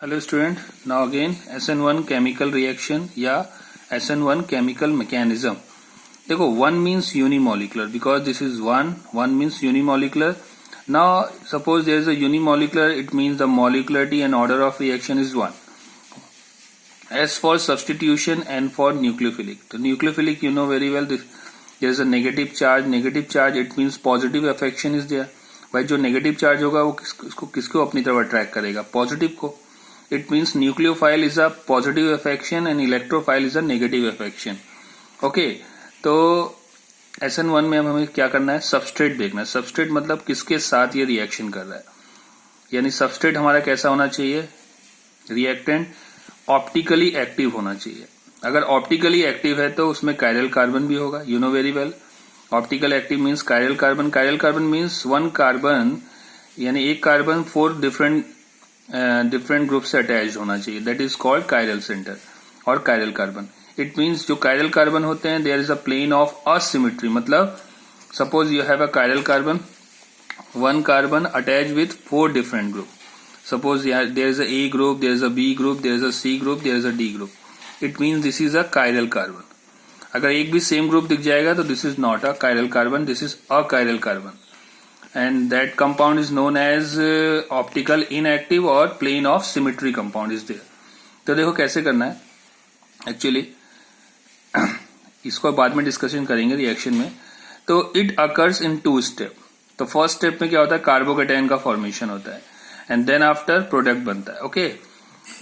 Hello student, now again SN1 chemical reaction या SN1 chemical mechanism. देखो, one means unimolecular because this is one means unimolecular. Now suppose there is a unimolecular, it means the molecularity and order of reaction is one. As for substitution and for nucleophilic, तो nucleophilic you know very well, there is a negative charge, it means positive affection is there. भाई जो negative charge होगा वो किसको अपनी तरफ attract करेगा? Positive को. It means nucleophile is a positive affection and electrophile is a negative affection. Okay, तो SN1 में अब हमें क्या करना है? सबस्ट्रेट देखना है. सबस्ट्रेट मतलब किसके साथ ये रिएक्शन कर रहा है, यानी सबस्ट्रेट हमारा कैसा होना चाहिए? रिएक्टेंट ऑप्टिकली एक्टिव होना चाहिए. अगर ऑप्टिकली एक्टिव है तो उसमें कायरल कार्बन भी होगा. You know very well, optical active means chiral carbon. Chiral carbon means one carbon, यानी एक कार्बन 4 डिफरेंट ग्रुप से अटैच होना चाहिए. That is called chiral centre और कायरल कार्बन. इट मीन्स जो कायरल कार्बन होते हैं, there is a plane of asymmetry. मतलब suppose you have a chiral carbon, one carbon attach with 4 different group. Suppose there is a A group, there is a B group, there is a C group, there is a D group. It means this is a chiral carbon. अगर एक भी same group दिख जाएगा तो this is not a chiral carbon, this is a chiral carbon. And that compound is known as optical inactive or plane of symmetry compound is there. तो देखो कैसे करना है एक्चुअली, इसको बाद में डिस्कशन करेंगे रिएक्शन में. तो इट अकर्स इन 2 स्टेप. तो फर्स्ट स्टेप में क्या होता है? कार्बोकेटायन का फॉर्मेशन होता है एंड देन आफ्टर प्रोडक्ट बनता है. ओके,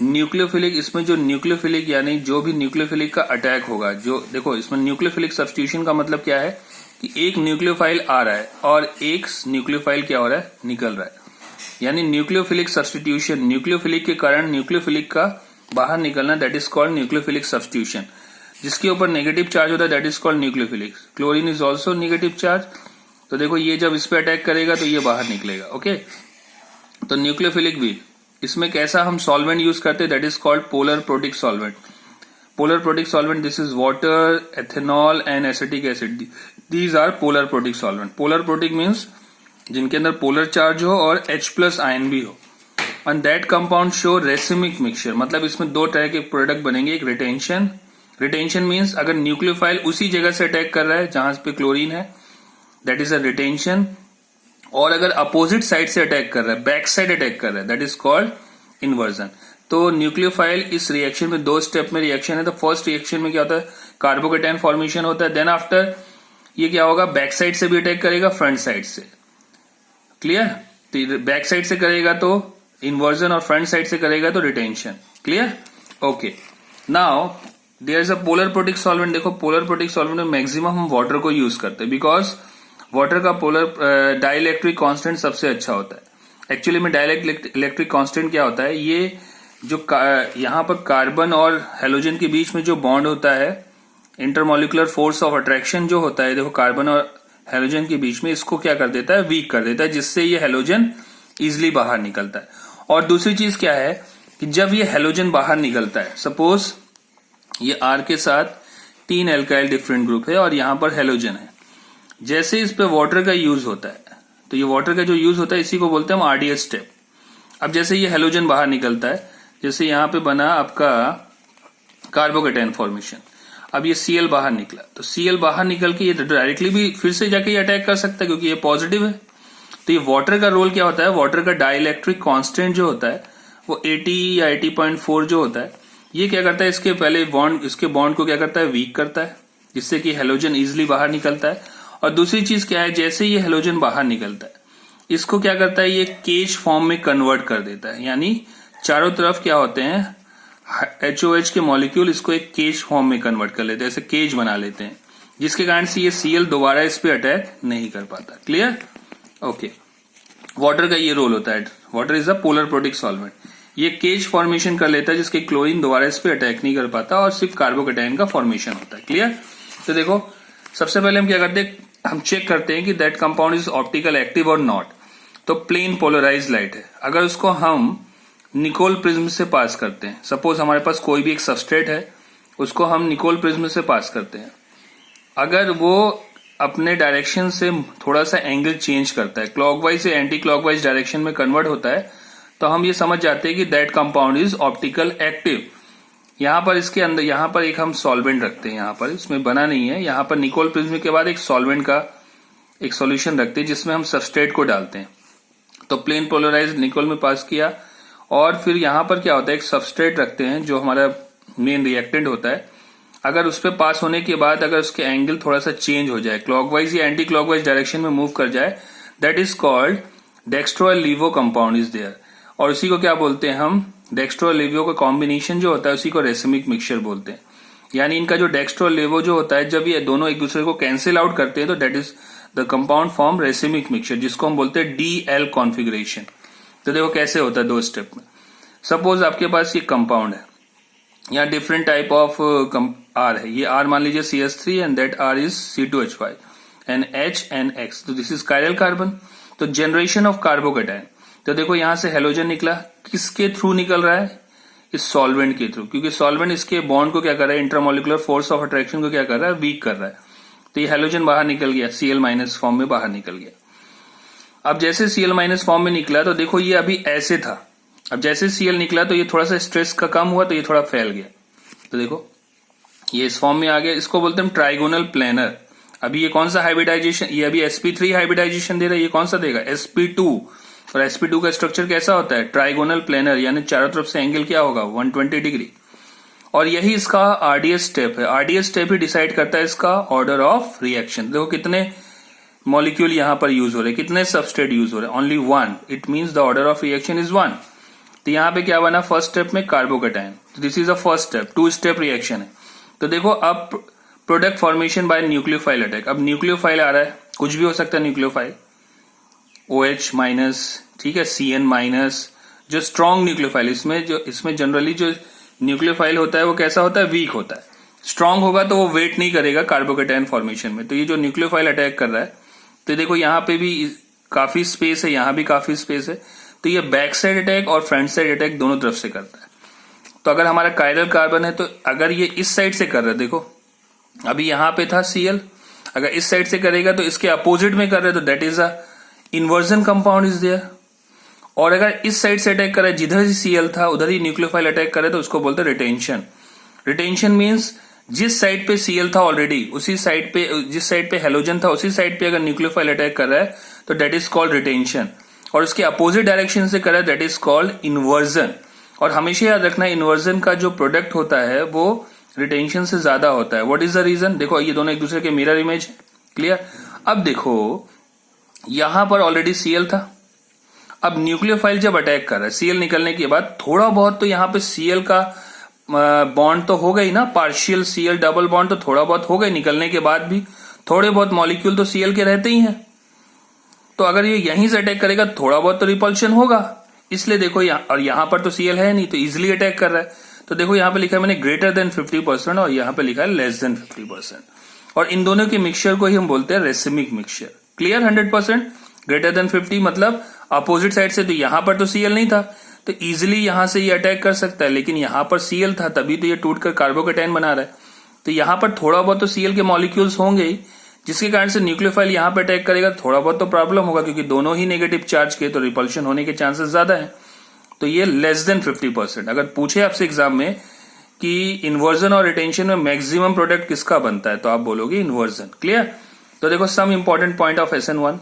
न्यूक्लियोफिलिक, इसमें जो न्यूक्लियोफिलिक यानी जो भी न्यूक्लियोफिलिक का अटैक होगा, जो देखो इसमें न्यूक्लियोफिलिक सब्स्टिट्यूशन का मतलब क्या है कि एक न्यूक्लियोफाइल आ रहा है और एक न्यूक्लियोफाइल क्या हो रहा है? निकल रहा है. यानी न्यूक्लियोफिलिक सब्स्टिट्यूशन, न्यूक्लियोफिलिक के कारण न्यूक्लियोफिलिक का बाहर निकलना, that is called nucleophilic substitution. जिसके ऊपर नेगेटिव चार्ज होता है that is called nucleophilic. Chlorine is also negative charge. तो देखो ये जब इस पे अटैक करेगा तो ये बाहर निकलेगा. ओके, तो न्यूक्लियोफिलिक भी, इसमें कैसा हम सॉल्वेंट यूज करते हैं? That is called polar protic solvent. Polar protic solvent, this is water, ethanol and acetic acid. These are polar protic solvent. Polar protic means जिनके अंदर पोलर चार्ज हो और H+ आयन भी हो. And that compound show racemic mixture. मतलब इसमें 2 तरह के प्रोडक्ट बनेंगे. एक रिटेंशन मीन्स अगर न्यूक्लियोफाइल उसी जगह से अटैक कर रहा है जहां पे क्लोरीन है, दैट इज अ रिटेंशन. और अगर अपोजिट साइड से अटैक कर रहा है, बैक साइड अटैक कर रहा है, दैट इज कॉल्ड इन्वर्जन. तो न्यूक्लियोफाइल इस रिएक्शन में 2 स्टेप में रिएक्शन है. तो फर्स्ट रिएक्शन में क्या होता है? कार्बोकेटायन फॉर्मेशन होता है. देन आफ्टर ये क्या होगा? बैक साइड से भी अटैक करेगा, फ्रंट साइड से. क्लियर? तो बैक साइड से करेगा तो इन्वर्जन और फ्रंट साइड से करेगा तो retention. Clear? Okay, now there is a polar protic solvent. देखो पोलर प्रोटिक सॉल्वेंट में मैक्सिमम हम वाटर को यूज करते हैं बिकॉज वाटर का पोलर डाइलेक्ट्रिक कांस्टेंट सबसे अच्छा होता है. एक्चुअली में डाइलेक्ट्रिक कांस्टेंट क्या होता है? ये जो यहां पर कार्बन और हेलोजन के बीच में जो बॉन्ड होता है, इंटरमोलिकुलर फोर्स ऑफ अट्रैक्शन जो होता है, देखो कार्बन और हेलोजन के बीच में, इसको क्या कर देता है? वीक कर देता है, जिससे ये हेलोजन इजिली बाहर निकलता है. और दूसरी चीज क्या है कि जब ये हेलोजन बाहर निकलता है, सपोज ये R के साथ 3 एल्काइल डिफरेंट ग्रुप है और यहां पर हेलोजन है. जैसे इस पे वाटर का यूज होता है, तो ये वाटर का जो यूज होता है इसी को बोलते हैं हम RDS स्टेप. अब जैसे ये हेलोजन बाहर निकलता है, जैसे यहां पे बना आपका कार्बोकेटायन फॉर्मेशन, अब ये Cl बाहर निकला, तो Cl बाहर निकल के ये डायरेक्टली भी फिर से जाके ये अटैक कर सकता है क्योंकि ये पॉजिटिव है. तो ये वाटर का रोल क्या होता है? वाटर का डाइलेक्ट्रिक कांस्टेंट जो होता है वो 80 या 80.4 जो होता है, ये क्या करता है? इसके बॉन्ड को क्या करता है? वीक करता है, जिससे कि हेलोजन इजिली बाहर निकलता है. और दूसरी चीज क्या है? जैसे ये हेलोजन बाहर निकलता है, इसको क्या करता है? ये केज फॉर्म में कन्वर्ट कर देता है. यानी चारों तरफ क्या होते हैं? HOH के मॉलिक्यूल इसको एक केज फॉर्म में कन्वर्ट कर लेते हैं, ऐसे केज बना लेते हैं, जिसके कारण से ये Cl दोबारा इस पे अटैक नहीं कर पाता. क्लियर? ओके, वाटर का ये रोल होता है. Water is a polar protic solvent. ये केज फॉर्मेशन कर लेता है जिसके क्लोरीन दोबारा इस पे अटैक नहीं कर पाता और सिर्फ कार्बोकेटायन का फॉर्मेशन होता है. क्लियर? तो देखो सबसे पहले हम क्या करते हैं? हम चेक करते हैं कि that compound is optical active और नॉट. तो प्लेन पोलराइज लाइट है, अगर उसको हम निकोल प्रिज्म से पास करते हैं, सपोज हमारे पास कोई भी एक सबस्ट्रेट है, उसको हम निकोल प्रिज्म से पास करते हैं, अगर वो अपने डायरेक्शन से थोड़ा सा एंगल चेंज करता है, क्लॉकवाइज से एंटी क्लॉकवाइज डायरेक्शन में कन्वर्ट होता है, तो तो हम ये समझ जाते हैं कि that compound is optical active. यहाँ पर इसके अंदर यहाँ पर एक हम सॉल्वेंट रखते हैं, यहाँ पर इसमें बना नहीं है, यहाँ पर निकोल प्रिज्म के बाद एक सॉल्वेंट का एक सॉल्यूशन रखते हैं जिसमें हम सबस्ट्रेट को डालते हैं। तो प्लेन पोलराइज्ड निकोल में पास किया और फिर यहाँ पर क्या होता है, एक सबस्ट्रेट रखते हैं जो हमारा मेन रिएक्टेंट होता है। अगर उस पर पास होने के बाद अगर उसके एंगल थोड़ा सा चेंज हो जाए, क्लॉकवाइज या एंटी क्लॉकवाइज डायरेक्शन में मूव कर जाए, that is called dextro laevo compound is there. और उसी को क्या बोलते हैं हम, डेक्स्ट्रो लीवो का कॉम्बिनेशन जो होता है उसी को रेसिमिक मिक्सचर बोलते हैं। यानी इनका जो डेक्स्ट्रो लीवो जो होता है, जब ये दोनों एक दूसरे को कैंसिल आउट करते हैं तो that is the compound form racemic mixture, जिसको हम बोलते हैं DL कॉन्फिगरेशन। तो देखो कैसे होता है 2 स्टेप में। सपोज आपके पास ये कंपाउंड है, यहाँ डिफरेंट टाइप ऑफ R है, ये R मान लीजिए CS3 and that R is C2H5 and H and X, तो दिस इज कायरल कार्बन। तो जनरेशन ऑफ कार्बोकेटायन, तो देखो यहां से हेलोजन निकला, किसके थ्रू निकल रहा है, इस सॉल्वेंट के थ्रू, क्योंकि सॉल्वेंट इसके बॉन्ड को क्या कर रहा है, इंटरमोलिकुलर फोर्स ऑफ अट्रैक्शन को क्या कर रहा है, वीक कर रहा है। तो ये हेलोजन बाहर निकल गया, Cl- फॉर्म में बाहर निकल गया। अब जैसे Cl- फॉर्म में निकला तो देखो ये अभी ऐसे था, अब जैसे Cl निकला तो ये थोड़ा सा स्ट्रेस का कम हुआ तो ये थोड़ा फैल गया, तो देखो ये इस फॉर्म में आ गया। इसको बोलते हैं ट्राइगोनल प्लेनर। अभी ये कौन सा हाइब्रिडाइजेशन, ये अभी sp3 हाइब्रिडाइजेशन दे रहा है, ये कौन सा देगा, sp2। और sp2 का स्ट्रक्चर कैसा होता है, ट्राइगोनल प्लेनर, यानी चारों तरफ से एंगल क्या होगा, 120 डिग्री। और यही इसका RDS स्टेप है। RDS स्टेप ही डिसाइड करता है इसका ऑर्डर ऑफ रिएक्शन। देखो कितने मॉलिक्यूल यहां पर यूज हो रहे हैं, कितने सबस्ट्रेट यूज हो रहे हैं, only 1, it means the order of reaction is 1। तो यहाँ पे क्या बना, फर्स्ट स्टेप में कार्बोकेटायन, तो this is a first step, 2 step reaction है। तो देखो अब product formation by nucleophile attack. अब न्यूक्लियोफाइल आ रहा है, कुछ भी हो सकता है न्यूक्लियोफाइल, OH-, ठीक है, CN-, जो स्ट्रॉन्ग न्यूक्लियोफाइल, इसमें जनरली जो न्यूक्लियोफाइल होता है वो कैसा होता है, वीक होता है। स्ट्रांग होगा तो वो वेट नहीं करेगा कार्बोकेटायन फॉर्मेशन में। तो ये जो न्यूक्लियोफाइल अटैक कर रहा है, तो देखो यहाँ पे भी काफी स्पेस है, यहाँ भी काफी स्पेस है, तो ये बैक साइड अटैक और फ्रंट साइड अटैक दोनों तरफ से करता है। तो अगर हमारा कायरल कार्बन है तो अगर ये इस साइड से कर रहा है, देखो अभी यहाँ पे था Cl, अगर इस साइड से करेगा तो इसके अपोजिट में कर रहा है तो that is a inversion compound is there. और अगर इस साइड से अटैक कर रहा है, जिधर Cl था उधर ही न्यूक्लियोफाइल अटैक कर रहा है, तो उसको बोलते हैं रिटेंशन। रिटेंशन मीन्स जिस साइड पे Cl था ऑलरेडी, उसी साइड पे, जिस साइड पे हेलोजन था उसी साइड पे अगर न्यूक्लियोफाइल अटैक कर रहा है तो दैट इज कॉल्ड रिटेंशन। और उसके अपोजिट डायरेक्शन से कर रहा है दैट इज कॉल्ड इन्वर्जन। और हमेशा याद रखना, इन्वर्जन का जो प्रोडक्ट होता है वो रिटेंशन से ज्यादा होता है। व्हाट इज द रीजन, देखो ये दोनों एक दूसरे के मिरर इमेज, क्लियर। अब देखो यहां पर ऑलरेडी Cl था, अब न्यूक्लियोफाइल जब अटैक कर रहा है, Cl निकलने के बाद थोड़ा बहुत तो यहाँ पे Cl का बॉन्ड तो हो गई ना, पार्शियल Cl डबल बॉन्ड तो थोड़ा बहुत हो गई, निकलने के बाद भी थोड़े बहुत मॉलिक्यूल तो Cl के रहते ही हैं। तो अगर ये यहीं से अटैक करेगा थोड़ा बहुत तो रिपल्शन होगा, इसलिए देखो और यहां पर तो Cl है नहीं तो इजिली अटैक कर रहा है। तो देखो यहां पे लिखा है मैंने ग्रेटर देन 50% और यहां पे लिखा है लेस देन 50%। और इन दोनों के मिक्सचर को ही हम बोलते हैं racemic mixture. Clear, 100%। Greater than 50 मतलब अपोजिट साइड से, तो यहां पर तो Cl नहीं था तो इजिली यहां से ये अटैक कर सकता है, लेकिन यहां पर Cl था तभी तो ये टूटकर कार्बोकेटायन बना रहा है। तो यहां पर थोड़ा बहुत तो Cl के मॉलिक्यूल्स होंगे ही, जिसके कारण से न्यूक्लियोफाइल यहां पे अटैक करेगा, थोड़ा बहुत तो प्रॉब्लम होगा क्योंकि दोनों ही नेगेटिव चार्ज के, तो रिपल्शन होने के चांसेस ज्यादा है। तो ये लेस देन 50%। अगर पूछे आपसे एग्जाम में कि इन्वर्जन और रिटेंशन में मैक्सिमम प्रोडक्ट किसका बनता है, तो आप बोलोगे इन्वर्जन। क्लियर। तो देखो some important point of SN1,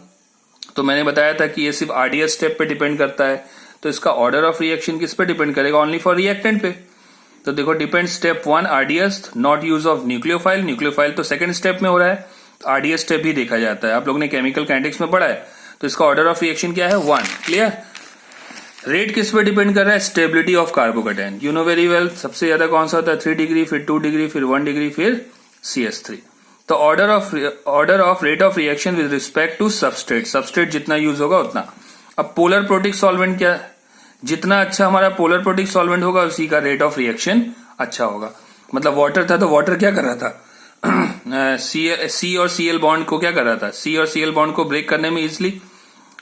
तो मैंने बताया था कि ये सिर्फ RDS स्टेप पे डिपेंड करता है, तो इसका ऑर्डर ऑफ रिएक्शन किस पे डिपेंड करेगा, ओनली फॉर रिएक्टेंट पे। तो देखो depend step 1 RDS, not use of nucleophile. Nucleophile तो सेकंड स्टेप में हो रहा है, RDS स्टेप ही देखा जाता है। आप लोगों ने केमिकल काइनेटिक्स में पढ़ा है, तो इसका ऑर्डर ऑफ रिएक्शन क्या है, 1। क्लियर। रेट किस पे डिपेंड कर रहा है, stability of carbocation. You know very well, सबसे ज्यादा कौन सा होता है, 3 डिग्री, फिर 2 डिग्री, फिर 1 डिग्री, फिर CS3। तो order of rate of reaction with respect to substrate, substrate जितना यूज होगा उतना। अब पोलर प्रोटिक सॉल्वेंट क्या, जितना अच्छा हमारा पोलर प्रोटिक सॉल्वेंट होगा उसी का रेट ऑफ रिएक्शन अच्छा होगा। मतलब वाटर था तो वाटर क्या कर रहा था, C और Cl बॉन्ड को क्या कर रहा था, C और Cl बॉन्ड को ब्रेक करने में इजिली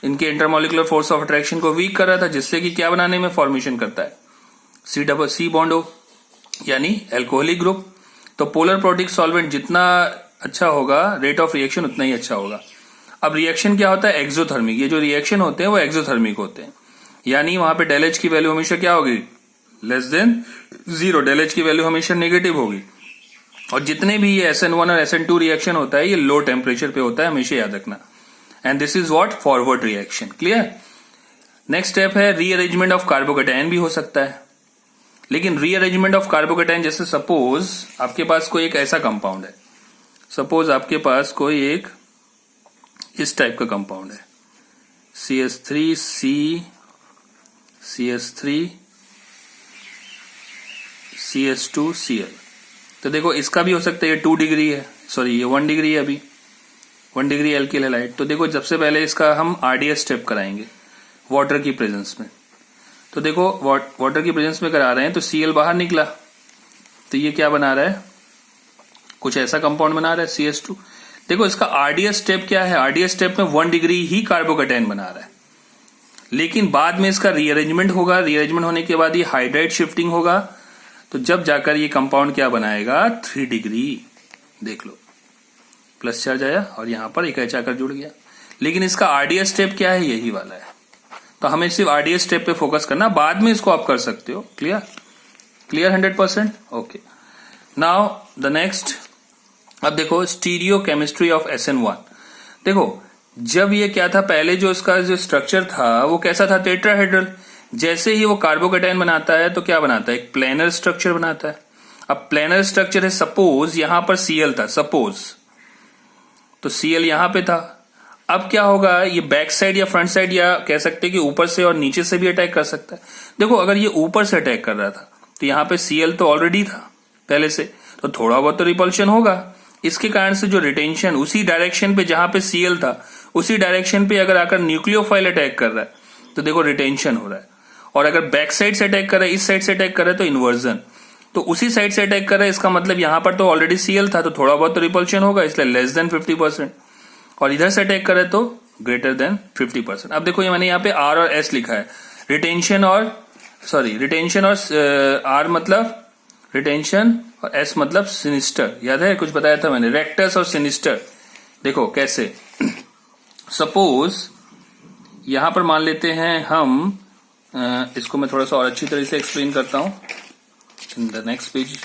इनके इंटरमोलिकुलर फोर्स ऑफ अट्रैक्शन को वीक कर रहा था, जिससे कि क्या बनाने में फॉर्मेशन करता है, C बॉन्ड हो, यानी एल्कोहलिक ग्रुप। तो पोलर प्रोटिक सॉल्वेंट जितना अच्छा होगा रेट ऑफ रिएक्शन उतना ही अच्छा होगा। अब रिएक्शन क्या होता है, एक्सोथर्मिक। ये जो रिएक्शन होते हैं वो एक्सोथर्मिक होते हैं। यानी वहां पे डेल एच की वैल्यू हमेशा क्या होगी, लेस देन 0। डेल एच की वैल्यू हमेशा नेगेटिव होगी। और जितने भी ये SN1 और SN2 रिएक्शन होता है ये लो टेम्परेचर पे होता है, हमेशा याद रखना। And this is what, forward reaction. Clear. Next step है रीअरेंजमेंट ऑफ कार्बोकेटायन भी हो सकता है, लेकिन रीअरेंजमेंट ऑफ कार्बोकेटायन जैसे सपोज आपके पास कोई एक ऐसा कंपाउंड है, सपोज आपके पास कोई एक इस टाइप का कंपाउंड है, CH3 CH3 CH2 Cl। तो देखो इसका भी हो सकता है, ये 2 डिग्री है, सॉरी ये 1 डिग्री है, अभी 1 डिग्री एल्किल हैलाइड। तो देखो सबसे पहले इसका हम RDS स्टेप कराएंगे वाटर की प्रेजेंस में। तो देखो वाटर की प्रेजेंस में करा रहे हैं तो Cl बाहर निकला, तो ये क्या बना रहा है, कुछ ऐसा कंपाउंड बना रहा है CH2। देखो इसका RDS स्टेप क्या है, RDS स्टेप में 1 डिग्री ही कार्बोकेटायन बना रहा है, लेकिन बाद में इसका रीअरेंजमेंट होगा, रीअरेंजमेंट होने के बाद ये हाइड्राइड शिफ्टिंग होगा, तो जब जाकर ये कंपाउंड क्या बनाएगा, 3 डिग्री। देख लो प्लस चार्ज आया और यहां पर एक H आकर जुड़ गया, लेकिन इसका RDS स्टेप क्या है, यही वाला है। तो हमें सिर्फ RDS स्टेप पे फोकस करना, बाद में इसको आप कर सकते हो। Clear, clear 100%। Okay, now the next. अब देखो स्टीरियो केमिस्ट्री ऑफ SN1। देखो जब ये क्या था, पहले जो इसका जो स्ट्रक्चर था वो कैसा था, टेट्राहेड्रल। जैसे ही वो कार्बोकेटायन बनाता है तो क्या बनाता है, एक प्लेनर स्ट्रक्चर बनाता है। अब प्लेनर स्ट्रक्चर है, सपोज यहां पर Cl था, सपोज, तो Cl यहां पे था। अब क्या होगा, ये बैक साइड या फ्रंट साइड या कह सकते हैं कि ऊपर से और नीचे से भी अटैक कर सकता है। देखो अगर ये ऊपर से अटैक कर रहा था तो यहाँ पे Cl तो ऑलरेडी था पहले से, तो थोड़ा बहुत तो रिपल्शन होगा। इसके कारण से जो रिटेंशन उसी डायरेक्शन पे जहां पे Cl था उसी डायरेक्शन पे अगर आकर न्यूक्लियोफाइल अटैक कर रहा है तो देखो रिटेंशन हो रहा है। और अगर बैक साइड से अटैक कर रहा है, इस साइड से अटैक कर रहा है तो इन्वर्जन। तो उसी साइड से अटैक कर रहा है, इसका मतलब यहां पर तो ऑलरेडी Cl था, तो थोड़ा बहुत तो रिपल्शन होगा, इसलिए लेस देन 50%। और इधर से अटैक करे तो ग्रेटर देन 50%। अब देखो ये मैंने यहाँ पे R और S लिखा है, रिटेंशन और R मतलब रिटेंशन और S मतलब सिनिस्टर। याद है कुछ बताया था मैंने, रेक्टस और सिनिस्टर। देखो कैसे, सपोज यहां पर मान लेते हैं हम, इसको मैं थोड़ा सा और अच्छी तरह से एक्सप्लेन करता हूं in the next page,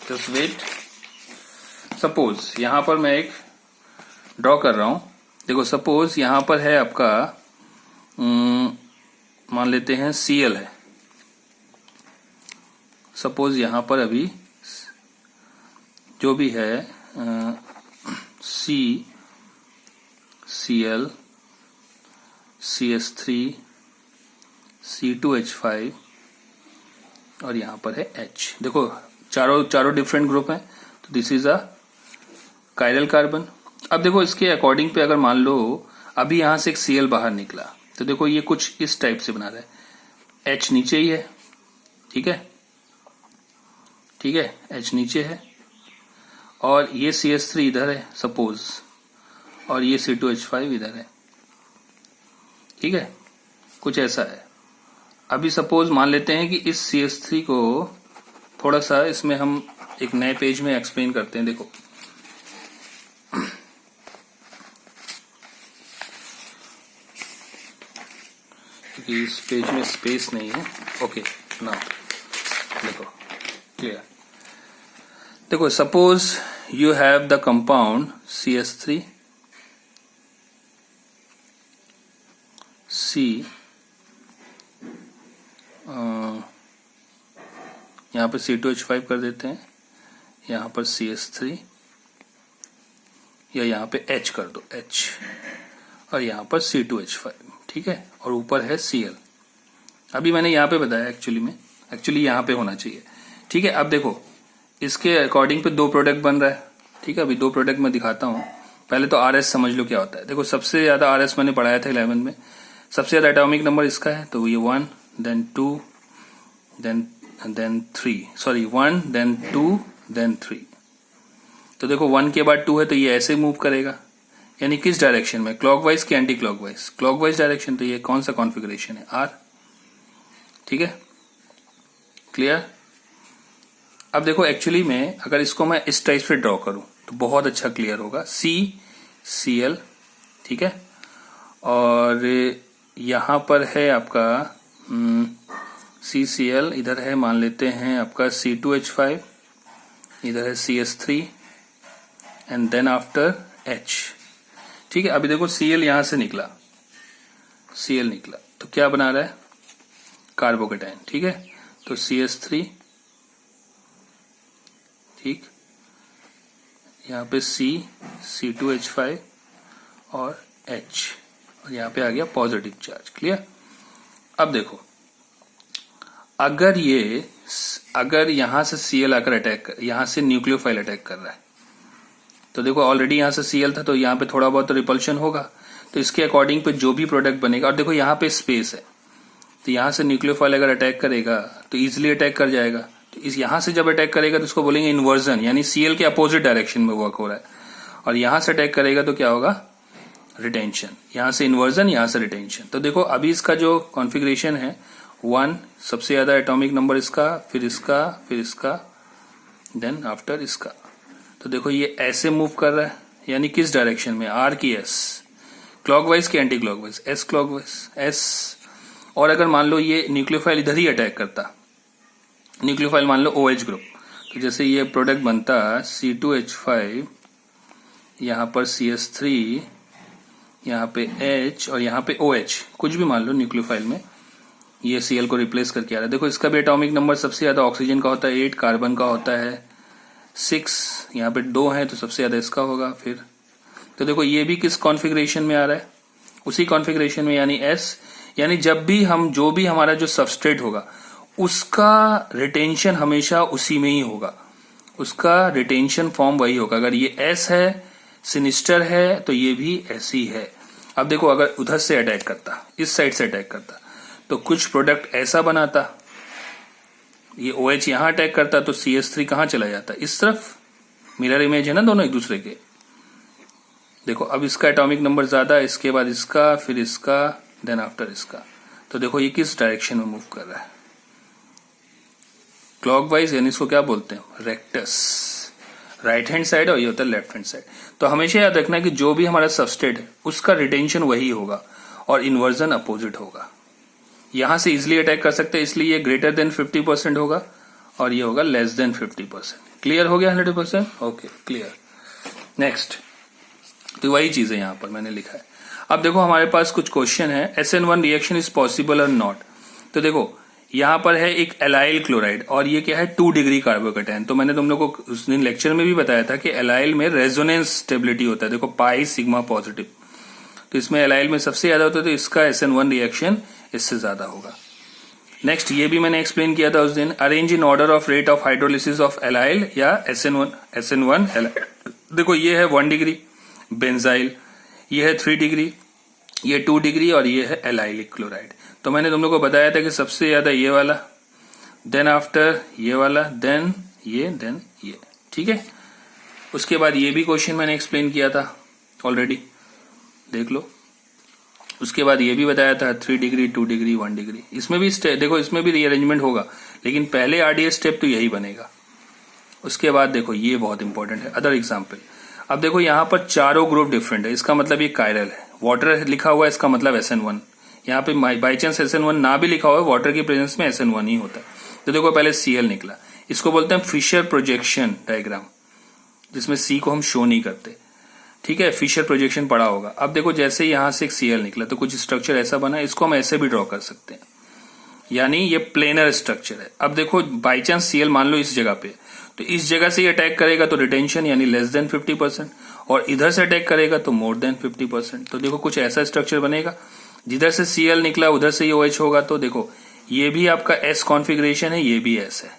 just wait. Suppose यहां पर मैं एक ड्रॉ कर रहा हूं। देखो सपोज यहां पर है आपका, मान लेते हैं Cl है, सपोज यहां पर अभी जो भी है Cl CH3 C2H5 और यहां पर है H। देखो चारों डिफरेंट ग्रुप हैं, तो this is a chiral carbon. अब देखो इसके अकॉर्डिंग पे अगर मान लो अभी यहां से एक Cl बाहर निकला, तो देखो ये कुछ इस टाइप से बना रहा है, H नीचे ही है, ठीक है, ठीक है, H नीचे है और ये CH3 इधर है सपोज, और ये C2H5 इधर है, ठीक है, कुछ ऐसा है। अभी सपोज मान लेते हैं कि इस CH3 को थोड़ा सा इसमें हम एक नए पेज में एक्सप्लेन करते हैं। देखो क्योंकि इस पेज में स्पेस नहीं है। ओके नाउ देखो क्लियर। देखो suppose you have the compound CH3 C, यहां पर C2H5 कर देते हैं, यहां पर CH3 या यहां पे H कर दो H, और यहां पर C2H5, ठीक है, और ऊपर है Cl। अभी मैंने यहां पे बताया एक्चुअली यहां पे होना चाहिए, ठीक है। अब देखो इसके अकॉर्डिंग पे 2 प्रोडक्ट बन रहा है, ठीक है। अभी 2 प्रोडक्ट मैं दिखाता हूं, पहले तो RS समझ लो क्या होता है। देखो सबसे ज्यादा RS मैंने पढ़ाया था 11 में, सबसे ज्यादा एटॉमिक नंबर इसका है, तो ये 1 then 2 then 3, sorry 1 then 2 then 3। तो देखो 1 के बाद 2 है तो ये ऐसे मूव करेगा, यानी किस डायरेक्शन में, क्लॉकवाइज की एंटी क्लॉकवाइज, क्लॉकवाइज डायरेक्शन। तो ये कौन सा कॉन्फ़िगरेशन है, R, ठीक है, क्लियर। अब देखो एक्चुअली में अगर इसको मैं इस टाइप से ड्रॉ करूं तो बहुत अच्छा क्लियर होगा, CCl, ठीक है, और यहाँ पर है आपका CCl, इधर है मान लेते हैं आपका C2H5, इधर है CS3 and then after H। ठीक है, अभी देखो Cl यहां से निकला, Cl निकला तो क्या बना रहा है, कार्बोकेटाइन। ठीक है, तो CS3, ठीक, यहाँ पे C2H5 और H, और यहाँ पे आ गया पॉजिटिव चार्ज। क्लियर। अब देखो अगर यहां से Cl आकर अटैक कर, यहां से न्यूक्लियोफाइल अटैक कर रहा है, तो देखो ऑलरेडी यहां से Cl था तो यहाँ पे थोड़ा बहुत तो रिपल्शन होगा, तो इसके अकॉर्डिंग पे जो भी प्रोडक्ट बनेगा, और देखो यहाँ पे स्पेस है, तो यहां से न्यूक्लियोफाइल अगर अटैक करेगा तो इजिली अटैक कर जाएगा। तो इस यहां से जब अटैक करेगा तो इसको बोलेंगे इन्वर्जन, यानी Cl के अपोजिट डायरेक्शन में वर्क हो रहा है, और यहां से अटैक करेगा तो क्या होगा, रिटेंशन। यहां से इन्वर्जन, यहां से रिटेंशन। तो देखो अभी इसका जो कॉन्फ़िगरेशन है 1 सबसे ज्यादा एटॉमिक नंबर इसका, फिर इसका, फिर इसका, देन आफ्टर इसका। तो देखो ये ऐसे मूव कर रहा है, यानी किस डायरेक्शन में, R की S, क्लॉकवाइज की anti clockwise, S clockwise S। और अगर मान लो ये न्यूक्लियोफाइल इधर ही अटैक करता, न्यूक्लियोफाइल मान लो OH ग्रुप, तो जैसे ये प्रोडक्ट बनता C2H5, यहाँ पर CS3, यहाँ पे H और यहाँ पे OH, कुछ भी मान लो न्यूक्लियोफाइल में, ये Cl को रिप्लेस करके आ रहा है। देखो इसका भी एटॉमिक नंबर सबसे ज्यादा ऑक्सीजन का होता है 8, कार्बन का होता है 6, यहाँ पे 2 है तो सबसे ज्यादा इसका होगा। फिर तो देखो ये भी किस कॉन्फ़िगरेशन में आ रहा है, उसी कॉन्फ़िगरेशन में, यानी S, यानी जब भी हम जो भी हमारा जो सबस्ट्रेट होगा उसका रिटेंशन हमेशा उसी में ही होगा, उसका रिटेंशन फॉर्म वही होगा। अगर ये S है, सिनिस्टर है, तो ये भी ऐसी ही है। अब देखो अगर उधर से अटैक करता, इस साइड से अटैक करता, तो कुछ प्रोडक्ट ऐसा बनाता, ये OH यहां अटैक करता तो CS3 कहां चला जाता, इस तरफ। मिरर इमेज है ना दोनों एक दूसरे के। देखो अब इसका एटॉमिक नंबर ज्यादा, इसके बाद इसका, फिर इसका, देन आफ्टर इसका। तो देखो ये किस डायरेक्शन में मूव कर रहा है, क्लॉकवाइज, यानी इसको क्या बोलते हैं, रेक्टस, राइट हैंड साइड, और ये होता है लेफ्ट हैंड साइड। तो हमेशा याद रखना कि जो भी हमारा सबस्ट्रेट है उसका रिटेंशन वही होगा और इन्वर्जन अपोजिट होगा। यहां से इजिली अटैक कर सकते हैं, इसलिए ये ग्रेटर देन 50% होगा और ये होगा लेस देन 50%। क्लियर हो गया 100%? Okay, clear. नेक्स्ट, तो वही चीज है यहां पर मैंने लिखा है। अब देखो हमारे पास कुछ क्वेश्चन है, SN1 रिएक्शन इज पॉसिबल और नॉट। तो देखो यहां पर है एक एलाइल क्लोराइड और ये क्या है 2 डिग्री कार्बोकेटाइन। तो मैंने तुम लोग को उस दिन लेक्चर में भी बताया था कि एलाइल में रेजोनेंस स्टेबिलिटी होता है, देखो पाई सिग्मा पॉजिटिव। तो इसमें एलाइल में सबसे ज्यादा होता है, तो इसका SN1 रिएक्शन इससे ज्यादा होगा। नेक्स्ट, ये भी मैंने एक्सप्लेन किया था उस दिन, arrange in order of rate of hydrolysis of allyl या SN1 एलाइल। देखो ये है 1 डिग्री बेंजाइल, ये है 3 डिग्री, ये 2 डिग्री और ये है एलाइलिक क्लोराइड। तो मैंने तुम लोग को बताया था कि सबसे ज्यादा ये वाला, देन आफ्टर ये वाला, देन ये। ठीक है, उसके बाद ये भी क्वेश्चन मैंने एक्सप्लेन किया था ऑलरेडी, देख लो। उसके बाद ये भी बताया था 3 डिग्री, 2 डिग्री, 1 डिग्री। इसमें भी देखो इसमें भी रीअरेंजमेंट होगा, लेकिन पहले RDS स्टेप तो यही बनेगा। उसके बाद देखो ये बहुत इंपॉर्टेंट है, अदर एग्जाम्पल। अब देखो यहाँ पर चारों ग्रुप डिफरेंट है, इसका मतलब ये कायरल है। वाटर लिखा हुआ है, इसका मतलब SN1। यहाँ पे बाई चांस SN1 ना भी लिखा हुआ है, वाटर की प्रेजेंस में SN1 ही होता है। तो देखो पहले Cl निकला, इसको बोलते हैं फिशर प्रोजेक्शन डायग्राम, जिसमें C को हम शो नहीं करते। ठीक है, फिशर प्रोजेक्शन पढ़ा होगा। अब देखो जैसे यहां से एक Cl निकला तो कुछ स्ट्रक्चर ऐसा बना, इसको हम ऐसे भी ड्रॉ कर सकते हैं, यानी ये प्लेनर स्ट्रक्चर है। अब देखो बाई चांस Cl मान लो इस जगह पे, तो इस जगह से ये अटैक करेगा तो रिटेंशन यानी लेस देन 50%, और इधर से अटैक करेगा तो मोर देन 50%। तो देखो कुछ ऐसा स्ट्रक्चर बनेगा, जिधर से Cl निकला उधर से ये OH होगा। तो देखो ये भी आपका S कॉन्फ़िगरेशन है, ये भी S है,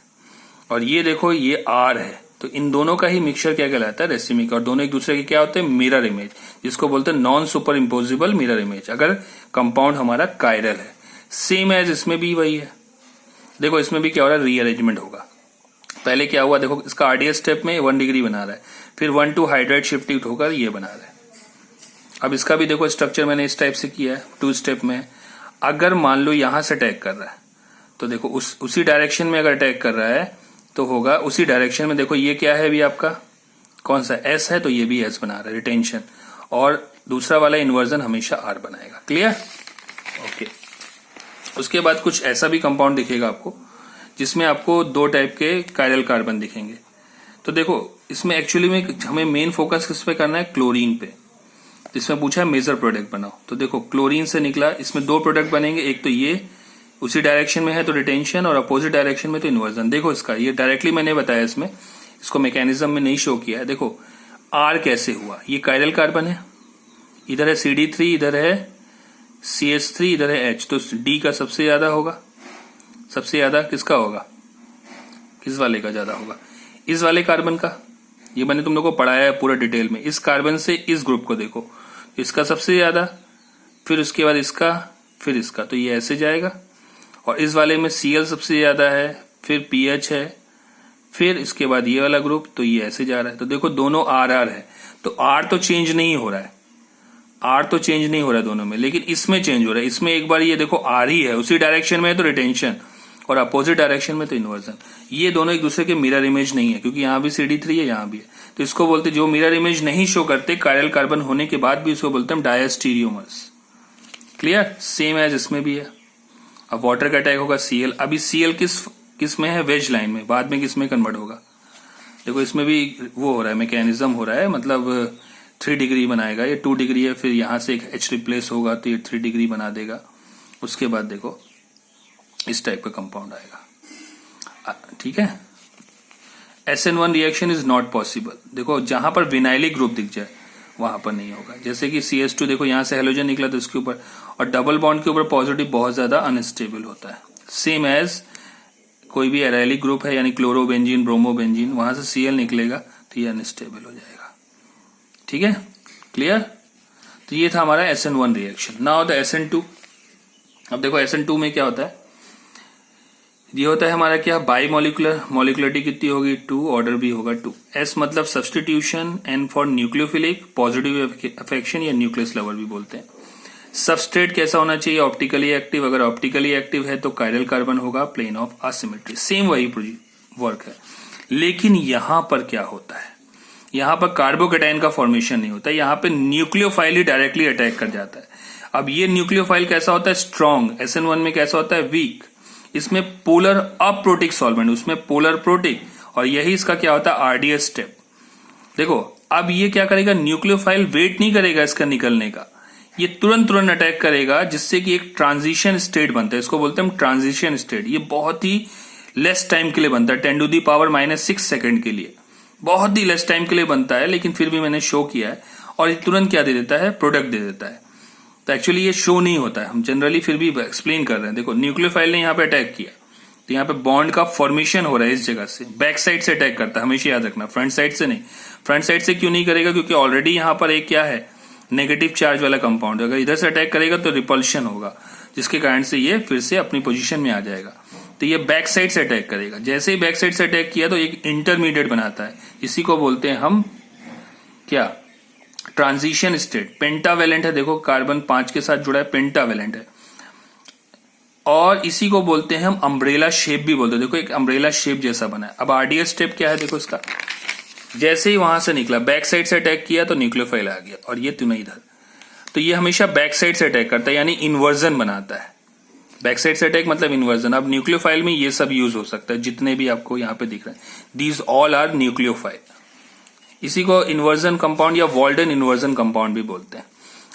और ये देखो ये R है। तो इन दोनों का ही मिक्सचर क्या कहलाता है, रेसिमिक, और दोनों एक दूसरे के क्या होते हैं, मिरर इमेज, जिसको बोलते हैं non super imposable mirror image, अगर कंपाउंड हमारा कायरल है। सेम एज इसमें भी वही है। देखो इसमें भी क्या हो रहा है, रीअरेंजमेंट होगा। पहले क्या हुआ, देखो इसका RDS स्टेप में 1 डिग्री बना रहा है, फिर 1 to हाइड्राइड शिफ्टिंग होकर ये बना रहा है। अब इसका भी देखो स्ट्रक्चर मैंने इस टाइप से किया है 2 स्टेप में। अगर मान लो यहां से अटैक कर रहा है तो देखो उसी डायरेक्शन में अगर अटैक कर रहा है तो होगा उसी डायरेक्शन में। देखो ये क्या है अभी आपका, कौन सा S है, तो ये भी S बना रहा है, रिटेंशन। और दूसरा वाला इन्वर्जन हमेशा R बनाएगा। क्लियर? ओके। उसके बाद कुछ ऐसा भी कंपाउंड दिखेगा आपको जिसमें आपको दो टाइप के कायरल कार्बन दिखेंगे। तो देखो इसमें एक्चुअली में हमें मेन फोकस किस पे करना है, क्लोरीन पे। इसमें पूछा है मेजर प्रोडक्ट बनाओ, तो देखो क्लोरीन से निकला, इसमें दो प्रोडक्ट बनेंगे, एक तो ये उसी डायरेक्शन में है तो रिटेंशन, और अपोजिट डायरेक्शन में तो इन्वर्जन। देखो इसका ये डायरेक्टली मैंने बताया, इसमें इसको मैकेनिज्म में नहीं शो किया है। देखो R कैसे हुआ, ये कायरल कार्बन है, इधर है CD3, इधर है CH3, इधर है H, तो D का सबसे ज्यादा होगा। सबसे ज्यादा किसका होगा, किस वाले का ज्यादा होगा, इस वाले कार्बन का। ये मैंने तुम लोगों को पढ़ाया है पूरा डिटेल में। इस कार्बन से इस ग्रुप को देखो, इसका सबसे ज्यादा, फिर उसके बाद इसका, फिर इसका, तो ये ऐसे जाएगा। और इस वाले में Cl सबसे ज्यादा है, फिर PH है, फिर इसके बाद ये वाला ग्रुप, तो ये ऐसे जा रहा है। तो देखो दोनों RR है, तो R तो चेंज नहीं हो रहा है, R तो चेंज नहीं हो रहा है दोनों में, लेकिन इसमें चेंज हो रहा है। इसमें एक बार ये देखो R ही है, उसी डायरेक्शन में है तो रिटेंशन, और अपोजिट डायरेक्शन में तो इन्वर्जन। ये दोनों एक दूसरे के मिरर इमेज नहीं है, क्योंकि यहाँ भी CD3 है, यहाँ भी है, तो इसको बोलते, जो मिरर इमेज नहीं शो करते कायरल कार्बन होने के बाद भी, इसको बोलते हैं डायस्टीरियोमर्स। क्लियर? सेम एज इसमें भी है। अब वाटर का अटैक होगा Cl, अभी Cl किस में है, वेज लाइन में, बाद में किस में कन्वर्ट होगा। देखो इसमें भी वो हो रहा है, मैकेनिज्म हो रहा है, मतलब 3 डिग्री बनाएगा, ये 2 डिग्री है, फिर यहां से एक H रिप्लेस होगा तो ये 3 डिग्री बना देगा। उसके बाद देखो इस टाइप का कंपाउंड आएगा। ठीक है? SN1 reaction is not possible. देखो जहां पर विनाइलिक ग्रुप दिख जाए वहां पर नहीं होगा। जैसे कि CH2 देखो यहां से हेलोजन निकला तो इसके ऊपर, और डबल बॉन्ड के ऊपर पॉजिटिव बहुत ज्यादा अनस्टेबल होता है। सेम एज कोई भी एराइलिक ग्रुप है, यानी क्लोरोबेंजीन, ब्रोमोबेंजीन, वहां से Cl निकलेगा तो ये अनस्टेबल हो जाएगा। ठीक है? क्लियर? तो ये था हमारा SN1 reaction. Now the SN2। अब देखो SN2 में क्या होता है, ये होता है हमारा क्या, बाई मॉलिकुलर, मॉलिकुलरिटी कितनी होगी 2, ऑर्डर भी होगा 2। S मतलब substitution, N for nucleophilic, positive affection या न्यूक्लियस लवर भी बोलते हैं। सबस्ट्रेट कैसा होना चाहिए, ऑप्टिकली एक्टिव। अगर ऑप्टिकली एक्टिव है तो कायरल कार्बन होगा, प्लेन ऑफ असिमेट्री। सेम वही वर्क है, लेकिन यहां पर क्या होता है, यहां पर कार्बोकेटाइन का फॉर्मेशन नहीं होता, यहां पे न्यूक्लियोफाइल ही डायरेक्टली अटैक कर जाता है। अब ये न्यूक्लियोफाइल कैसा होता है, स्ट्रॉन्ग। SN1 में कैसा होता है, वीक। इसमें पोलर अप्रोटिक सॉल्वेंट, उसमें पोलर प्रोटिक, और यही इसका क्या होता है, RDS स्टेप। देखो अब ये क्या करेगा, न्यूक्लियोफाइल वेट नहीं करेगा इसका निकलने का, ये तुरंत अटैक करेगा, जिससे कि एक ट्रांजिशन स्टेट बनता है। इसको बोलते हैं हम ट्रांजिशन स्टेट। ये बहुत ही लेस टाइम के लिए बनता है, 10⁻⁻⁶ सेकंड के लिए, बहुत ही लेस टाइम के लिए बनता है, लेकिन फिर भी मैंने शो किया है। और ये तुरंत क्या दे देता है, प्रोडक्ट दे देता है। तो एक्चुअली ये शो नहीं होता है, हम जनरली फिर भी एक्सप्लेन कर रहे हैं। देखो न्यूक्लियोफाइल ने यहाँ पे अटैक किया, तो यहाँ पे बॉन्ड का फॉर्मेशन हो रहा है इस जगह से, बैक साइड से अटैक करता है, हमेशा याद रखना, फ्रंट साइड से नहीं। फ्रंट साइड से क्यों नहीं करेगा, क्योंकि ऑलरेडी यहाँ पर एक क्या है, नेगेटिव चार्ज वाला कंपाउंड। अगर इधर से अटैक करेगा तो रिपल्शन होगा, जिसके कारण से ये फिर से अपनी पोजीशन में आ जाएगा। तो ये बैक साइड से अटैक करेगा। जैसे ही बैक साइड से अटैक किया तो एक इंटरमीडिएट बनाता है, इसी को बोलते हैं हम क्या, ट्रांजिशन स्टेट। पेंटावेलेंट है, देखो कार्बन 5 के साथ जुड़ा है, पेंटावेलेंट है। और इसी को बोलते हैं हम अम्ब्रेला शेप भी बोलते हैं। देखो एक अम्ब्रेला शेप जैसा बना है। अब RDS स्टेप क्या है, देखो इसका, जैसे ही वहां से निकला, बैक साइड से अटैक किया तो न्यूक्लियोफाइल आ गया, और ये तीनों इधर। तो ये हमेशा बैक साइड से अटैक करता है, यानी इन्वर्जन बनाता है। बैक साइड से अटैक मतलब इन्वर्जन। अब न्यूक्लियोफाइल में ये सब यूज हो सकता है, जितने भी आपको यहाँ पे दिख रहे हैं, दीज ऑल आर न्यूक्लियोफाइल। इसी को इन्वर्जन कंपाउंड या वॉल्डन इन्वर्जन कंपाउंड भी बोलते हैं।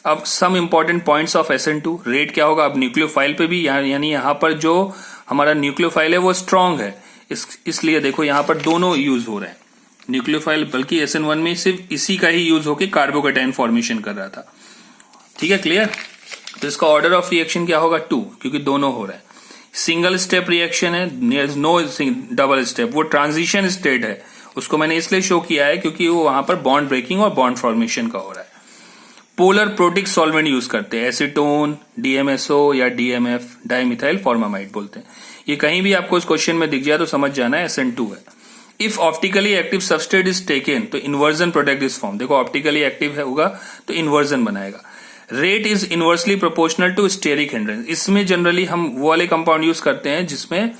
अब some important points of SN2। Rate क्या होगा, अब न्यूक्लियोफाइल पे भी, यानी यहाँ पर जो हमारा न्यूक्लियोफाइल है वो स्ट्रांग है, इसलिए देखो यहाँ पर दोनों यूज हो रहे हैं न्यूक्लियोफाइल, बल्कि SN1 में सिर्फ इसी का ही यूज होकर कार्बोकेटाइन फॉर्मेशन कर रहा था। ठीक है, क्लियर? तो इसका ऑर्डर ऑफ रिएक्शन क्या होगा, 2, क्योंकि दोनों हो रहा है। सिंगल स्टेप रिएक्शन है, नो डबल स्टेप, वो ट्रांजिशन स्टेट है। उसको मैंने इसलिए शो किया है क्योंकि वो वहां पर बॉन्ड ब्रेकिंग और बॉन्ड फॉर्मेशन का हो रहा है। पोलर प्रोटिक सॉल्वेंट यूज करते हैं, एसीटोन, DMSO या DMF, डाइमिथाइल फॉर्मामाइड बोलते हैं। ये कहीं भी आपको इस क्वेश्चन में दिख जाए तो समझ जाना है SN2 है। If optically active substrate is taken तो इन्वर्जन प्रोडक्ट इज फॉर्म। देखो ऑप्टिकली एक्टिव होगा तो इन्वर्जन बनाएगा। Rate is inversely proportional to steric hindrance. इसमें जनरली हम वो वाले कंपाउंड यूज करते हैं जिसमें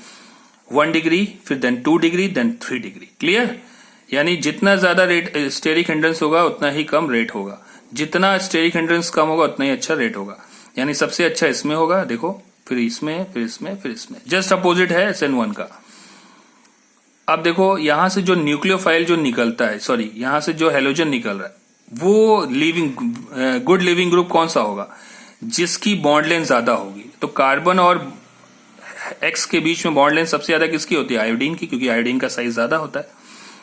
1 डिग्री, फिर then 2 degree, then 3 degree. Clear? यानी जितना ज्यादा रेट स्टेरिक हिंड्रेंस होगा उतना ही कम रेट होगा। जितना स्टेरिक हिंड्रेंस कम होगा उतना ही अच्छा रेट होगा, यानी सबसे अच्छा इसमें होगा, देखो, फिर इसमें, फिर इसमें, फिर इसमें, जस्ट अपोजिट है SN1 का। अब देखो यहां से जो न्यूक्लियोफाइल जो निकलता है, सॉरी यहां से जो हेलोजन निकल रहा है वो लिविंग गुड लिविंग ग्रुप कौन सा होगा, जिसकी बॉन्ड लेंथ ज्यादा होगी। तो कार्बन और एक्स के बीच में बॉन्ड लेंथ सबसे ज्यादा किसकी होती है, आयोडीन की, क्योंकि आयोडीन का साइज ज्यादा होता है।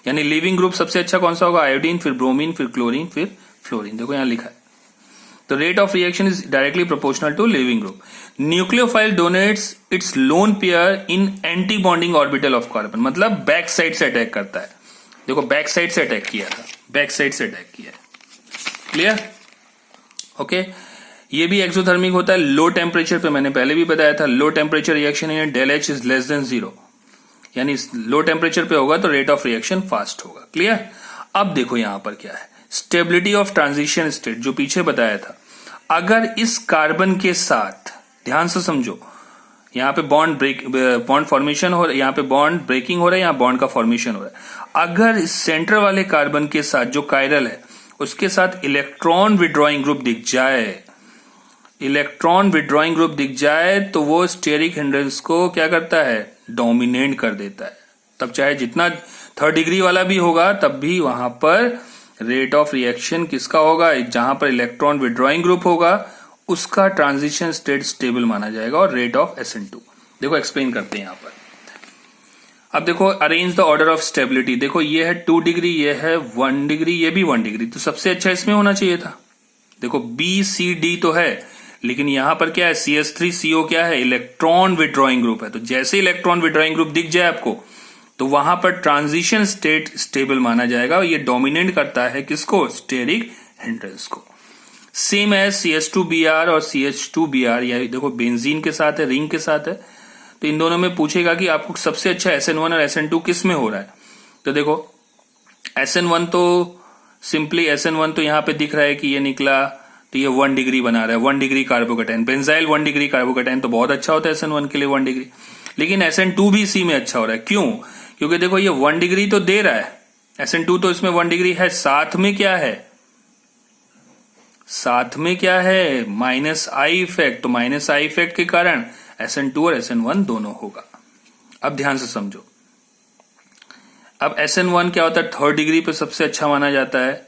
यानी लिविंग ग्रुप सबसे अच्छा कौन सा होगा, आयोडीन, फिर ब्रोमीन, फिर क्लोरीन, फिर फ्लोरीन। देखो यहां लिखा है। तो rate of reaction is directly proportional to living group. Nucleophile donates its lone pair in anti bonding orbital of carbon, मतलब बैक साइड से अटैक करता है। देखो बैक साइड से अटैक किया था, बैक साइड से अटैक किया है, क्लियर, ओके। ये भी एक्सोथर्मिक होता है लो टेम्परेचर पे, मैंने पहले भी बताया था। Low temperature reaction in del H is less than 0, यानी लो टेम्परेचर पे होगा तो रेट ऑफ रिएक्शन फास्ट होगा, क्लियर। अब देखो यहां पर क्या है, स्टेबिलिटी ऑफ ट्रांजिशन स्टेट, जो पीछे बताया था। अगर इस कार्बन के साथ, ध्यान से समझो, यहां पे बॉन्ड फॉर्मेशन हो रहा है, यहां पे बॉन्ड ब्रेकिंग हो रहा है, यहां बॉन्ड का फॉर्मेशन हो रहा है। अगर इस सेंटर वाले कार्बन के साथ जो कायरल है उसके साथ इलेक्ट्रॉन विड्रॉइंग ग्रुप दिख जाए, इलेक्ट्रॉन विड्रॉइंग ग्रुप दिख जाए, तो वो स्टेरिक हिंड्रेंस को क्या करता है, डोमिनेट कर देता है। तब चाहे जितना 3rd डिग्री वाला भी होगा तब भी वहां पर रेट ऑफ रिएक्शन किसका होगा, जहां पर इलेक्ट्रॉन विड्रॉइंग ग्रुप होगा उसका ट्रांजिशन स्टेट स्टेबल माना जाएगा, और रेट ऑफ SN2। देखो एक्सप्लेन करते हैं यहां पर। अब देखो arrange the order of stability. देखो ये है 2 डिग्री, ये है 1 डिग्री, ये भी 1 डिग्री, तो सबसे अच्छा इसमें होना चाहिए था। देखो BCD तो है, लेकिन यहां पर क्या है, CH3CO क्या है, इलेक्ट्रॉन विड्रॉइंग ग्रुप है। तो जैसे इलेक्ट्रॉन विड्रॉइंग ग्रुप दिख जाए आपको, तो वहां पर ट्रांजिशन स्टेट स्टेबल माना जाएगा, और ये डोमिनेट करता है किसको, स्टेरिक हिंड्रेंस को। सेम है CH2Br और CH2Br, या देखो बेंजीन के साथ है, रिंग के साथ है। तो इन दोनों में पूछेगा कि आपको सबसे अच्छा SN1 और SN2 किस में हो रहा है। तो देखो SN1 तो सिंपली SN1 तो यहां पे दिख रहा है कि ये निकला, तो ये 1 डिग्री बना रहा है, 1 degree carbocation, benzyl 1 degree carbocation, तो बहुत अच्छा होता है SN1 के लिए 1 डिग्री। लेकिन SN2 भी इसी में अच्छा हो रहा है, क्यों, क्योंकि देखो ये 1 डिग्री तो दे रहा है, SN2 तो इसमें 1 डिग्री है, साथ में क्या है, साथ में क्या है, माइनस आई इफेक्ट। तो माइनस आई इफेक्ट के कारण SN2 और SN1 दोनों होगा। अब ध्यान से समझो, अब SN1 क्या होता है, 3rd डिग्री पे सबसे अच्छा माना जाता है।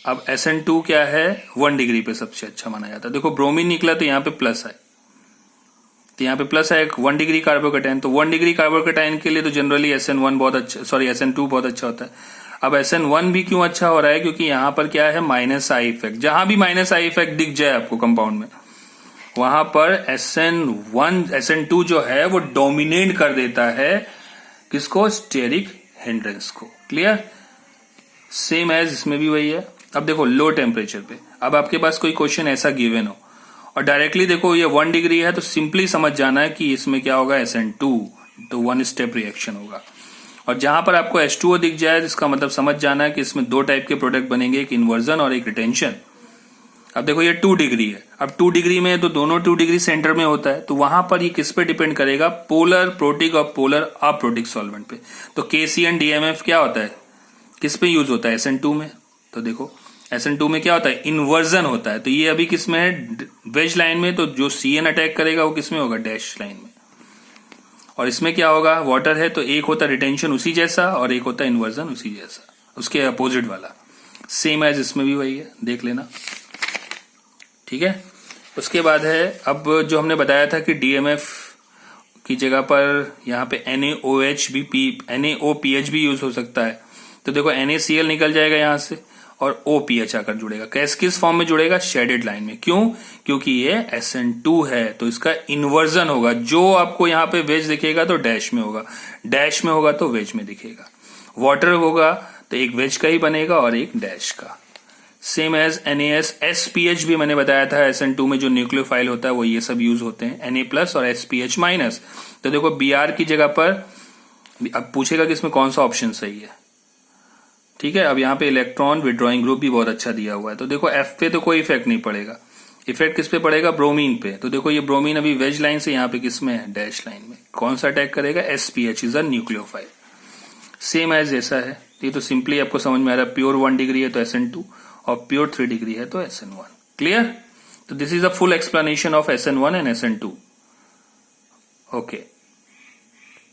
अब SN2 क्या है, 1 डिग्री पे सबसे अच्छा माना जाता है। देखो ब्रोमीन निकला तो यहां पे प्लस है, तो यहां पे प्लस है 1 डिग्री कार्बोकेटाइन। तो 1 डिग्री कार्बोकेटाइन के लिए तो जनरली SN1 बहुत अच्छा, सॉरी SN2 बहुत अच्छा होता है। अब SN1 भी क्यों अच्छा हो रहा है, क्योंकि यहां पर क्या है, माइनस आई इफेक्ट। जहां भी माइनस आई इफेक्ट दिख जाए आपको कंपाउंड में, वहां पर SN2 जो है वो डोमिनेट कर देता है किसको, स्टेरिक हिंड्रेंस को, क्लियर। सेम एज इसमें भी वही है। अब देखो लो टेम्परेचर पे, अब आपके पास कोई क्वेश्चन ऐसा गिवन हो और डायरेक्टली देखो ये 1 डिग्री है, तो सिंपली समझ जाना है कि इसमें क्या होगा, SN2, तो 1 स्टेप रिएक्शन होगा। और जहां पर आपको H2O दिख जाए, जिसका मतलब समझ जाना है कि इसमें 2 टाइप के प्रोडक्ट बनेंगे, एक इन्वर्जन और एक रिटेंशन। अब देखो ये 2 डिग्री है, अब 2 डिग्री में तो दोनों 2 डिग्री सेंटर में होता है, तो वहां पर ये किस पे डिपेंड करेगा, पोलर प्रोटिक और पोलर अप्रोटिक सॉल्वेंट पे। तो KCN DMF क्या होता है, किस पे यूज होता है, SN2 में। तो देखो SN2 में क्या होता है, इन्वर्जन होता है। तो ये अभी किस में है, वेज लाइन में, तो जो CN अटैक करेगा वो किस में होगा, डैश लाइन में। और इसमें क्या होगा, वाटर है, तो एक होता रिटेंशन उसी जैसा और एक होता इन्वर्जन उसी जैसा, उसके अपोजिट वाला। सेम एज इसमें भी वही है, देख लेना, ठीक है। उसके बाद है, अब जो हमने बताया था कि DMF की जगह पर यहाँ पे NaOPH भी यूज हो सकता है। तो देखो NaCl निकल जाएगा यहां से और OPH आकर जुड़ेगा। किस फॉर्म में जुड़ेगा, शेडेड लाइन में। क्यों, क्योंकि ये SN2 है, तो इसका इन्वर्जन होगा। जो आपको यहाँ पे वेज दिखेगा तो डैश में होगा, डैश में होगा तो वेज में दिखेगा। वाटर होगा तो एक वेज का ही बनेगा और एक डैश का। सेम एज NaS, SPH भी मैंने बताया था, SN2 में जो न्यूक्लियोफाइल होता है वो ये सब यूज होते हैं, Na+ और SPH-। तो देखो Br की जगह पर अब पूछेगा कि इसमें कौन सा ऑप्शन सही है, ठीक है। अब यहाँ पे इलेक्ट्रॉन विड्रॉइंग ग्रुप भी बहुत अच्छा दिया हुआ है। तो देखो F पे तो कोई इफेक्ट नहीं पड़ेगा, इफेक्ट किस पे पड़ेगा, ब्रोमीन पे। तो देखो ये ब्रोमीन अभी वेज लाइन से यहाँ पे किस में है, डैश लाइन में। कौन सा अटैक करेगा, SPH is a nucleophile. Same as ऐसा है, ये तो सिंपली आपको समझ में आ रहा है। प्योर 1 डिग्री है तो SN2 और प्योर 3 डिग्री है तो SN1। क्लियर? तो this is the full explanation of SN1 and SN2। Okay